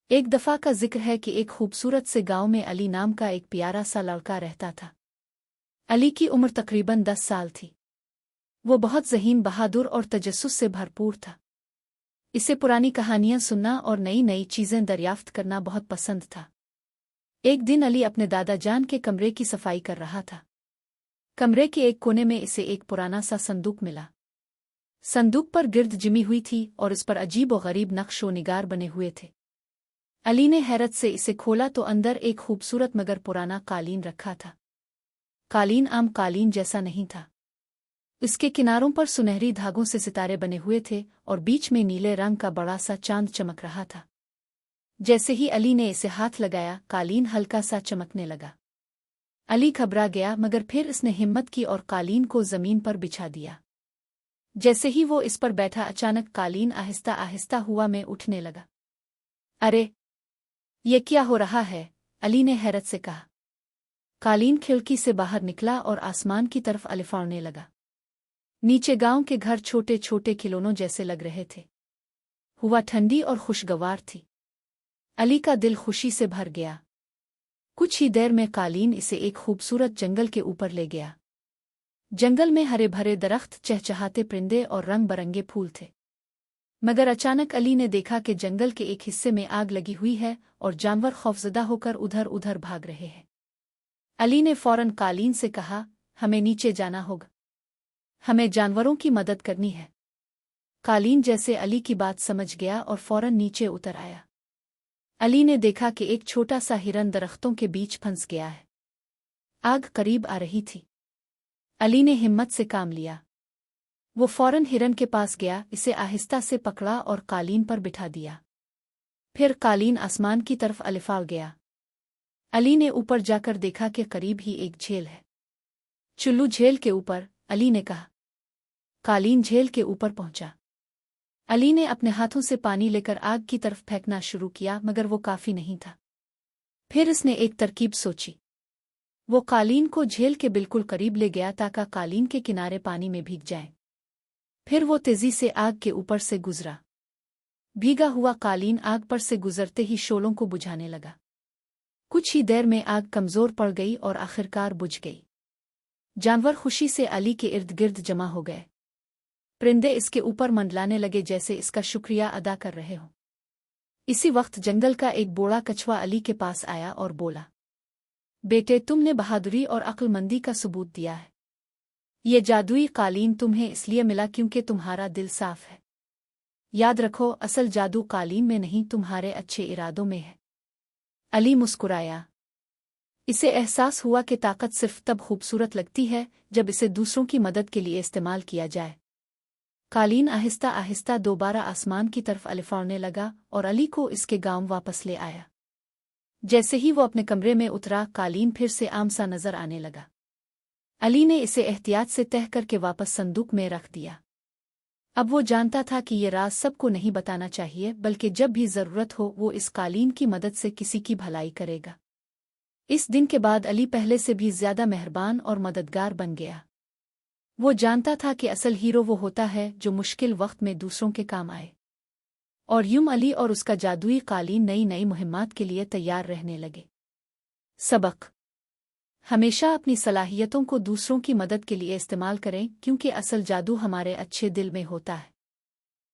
ایک دفعہ کا ذکر ہے کہ ایک خوبصورت سے گاؤں میں علی نام کا ایک پیارا سا لڑکا رہتا تھا۔ علی کی عمر تقریباً 10 سال تھی۔ وہ بہت ذہین، بہادر اور تجسس سے بھرپور تھا۔ اسے پرانی کہانیاں سننا اور نئی نئی چیزیں دریافت کرنا بہت پسند تھا۔ ایک دن علی اپنے دادا جان کے کمرے کی صفائی کر رہا تھا۔ کمرے کے ایک کونے میں اسے ایک پرانا سا صندوق ملا۔ صندوق پر گرد جمی ہوئی تھی اور اس پر عجیب و غریب نقش و نگار بنے ہوئے تھے۔ علی نے حیرت سے اسے کھولا تو اندر ایک خوبصورت مگر پرانا قالین رکھا تھا۔ قالین عام قالین جیسا نہیں تھا۔ اس کے کناروں پر سنہری دھاگوں سے ستارے بنے ہوئے تھے اور بیچ میں نیلے رنگ کا بڑا سا چاند چمک رہا تھا۔ جیسے ہی علی نے اسے ہاتھ لگایا، قالین ہلکا سا چمکنے لگا۔ علی گھبرا گیا، مگر پھر اس نے ہمت کی اور قالین کو زمین پر بچھا دیا۔ جیسے ہی وہ اس پر بیٹھا، اچانک قالین آہستہ آہستہ ہوا میں اٹھنے لگا۔ ارے، یہ کیا ہو رہا ہے؟ علی نے حیرت سے کہا۔ قالین کھڑکی سے باہر نکلا اور آسمان کی طرف الفاڑنے لگا۔ نیچے گاؤں کے گھر چھوٹے چھوٹے کھلونوں جیسے لگ رہے تھے۔ ہوا ٹھنڈی اور خوشگوار تھی۔ علی کا دل خوشی سے بھر گیا۔ کچھ ہی دیر میں قالین اسے ایک خوبصورت جنگل کے اوپر لے گیا۔ جنگل میں ہرے بھرے درخت، چہچہاتے پرندے اور رنگ برنگے پھول تھے۔ مگر اچانک علی نے دیکھا کہ جنگل کے ایک حصے میں آگ لگی ہوئی ہے اور جانور خوفزدہ ہو کر ادھر ادھر بھاگ رہے ہیں۔ علی نے فوراً قالین سے کہا، ہمیں نیچے جانا ہوگا۔ ہمیں جانوروں کی مدد کرنی ہے۔ قالین جیسے علی کی بات سمجھ گیا اور فوراً نیچے اتر آیا۔ علی نے دیکھا کہ ایک چھوٹا سا ہرن درختوں کے بیچ پھنس گیا ہے۔ آگ قریب آ رہی تھی۔ علی نے ہمت سے کام لیا۔ وہ فوراً ہرن کے پاس گیا، اسے آہستہ سے پکڑا اور قالین پر بٹھا دیا۔ پھر قالین آسمان کی طرف الفاڑ گیا۔ علی نے اوپر جا کر دیکھا کہ قریب ہی ایک جھیل ہے۔ چلو جھیل کے اوپر، علی نے کہا۔ قالین جھیل کے اوپر پہنچا۔ علی نے اپنے ہاتھوں سے پانی لے کر آگ کی طرف پھینکنا شروع کیا، مگر وہ کافی نہیں تھا۔ پھر اس نے ایک ترکیب سوچی۔ وہ قالین کو جھیل کے بالکل قریب لے گیا تاکہ قالین کے کنارے پانی میں بھیگ جائیں۔ پھر وہ تیزی سے آگ کے اوپر سے گزرا۔ بھیگا ہوا قالین آگ پر سے گزرتے ہی شعلوں کو بجھانے لگا۔ کچھ ہی دیر میں آگ کمزور پڑ گئی اور آخرکار بجھ گئی۔ جانور خوشی سے علی کے ارد گرد جمع ہو گئے۔ پرندے اس کے اوپر منڈلانے لگے جیسے اس کا شکریہ ادا کر رہے ہوں۔ اسی وقت جنگل کا ایک بوڑھا کچھوا علی کے پاس آیا اور بولا، بیٹے، تم نے بہادری اور عقل مندی کا ثبوت دیا ہے۔ یہ جادوئی قالین تمہیں اس لیے ملا کیونکہ تمہارا دل صاف ہے۔ یاد رکھو، اصل جادو قالین میں نہیں، تمہارے اچھے ارادوں میں ہے۔ علی مسکرایا۔ اسے احساس ہوا کہ طاقت صرف تب خوبصورت لگتی ہے جب اسے دوسروں کی مدد کے لیے استعمال کیا جائے۔ قالین آہستہ آہستہ دوبارہ آسمان کی طرف الفاڑنے لگا اور علی کو اس کے گاؤں واپس لے آیا۔ جیسے ہی وہ اپنے کمرے میں اترا، قالین پھر سے عام سا نظر آنے لگا۔ علی نے اسے احتیاط سے تہہ کر کے واپس صندوق میں رکھ دیا۔ اب وہ جانتا تھا کہ یہ راز سب کو نہیں بتانا چاہیے، بلکہ جب بھی ضرورت ہو وہ اس قالین کی مدد سے کسی کی بھلائی کرے گا۔ اس دن کے بعد علی پہلے سے بھی زیادہ مہربان اور مددگار بن گیا۔ وہ جانتا تھا کہ اصل ہیرو وہ ہوتا ہے جو مشکل وقت میں دوسروں کے کام آئے۔ اور یوں علی اور اس کا جادوئی قالین نئی نئی مہمات کے لیے تیار رہنے لگے۔ سبق: ہمیشہ اپنی صلاحیتوں کو دوسروں کی مدد کے لیے استعمال کریں، کیونکہ اصل جادو ہمارے اچھے دل میں ہوتا ہے۔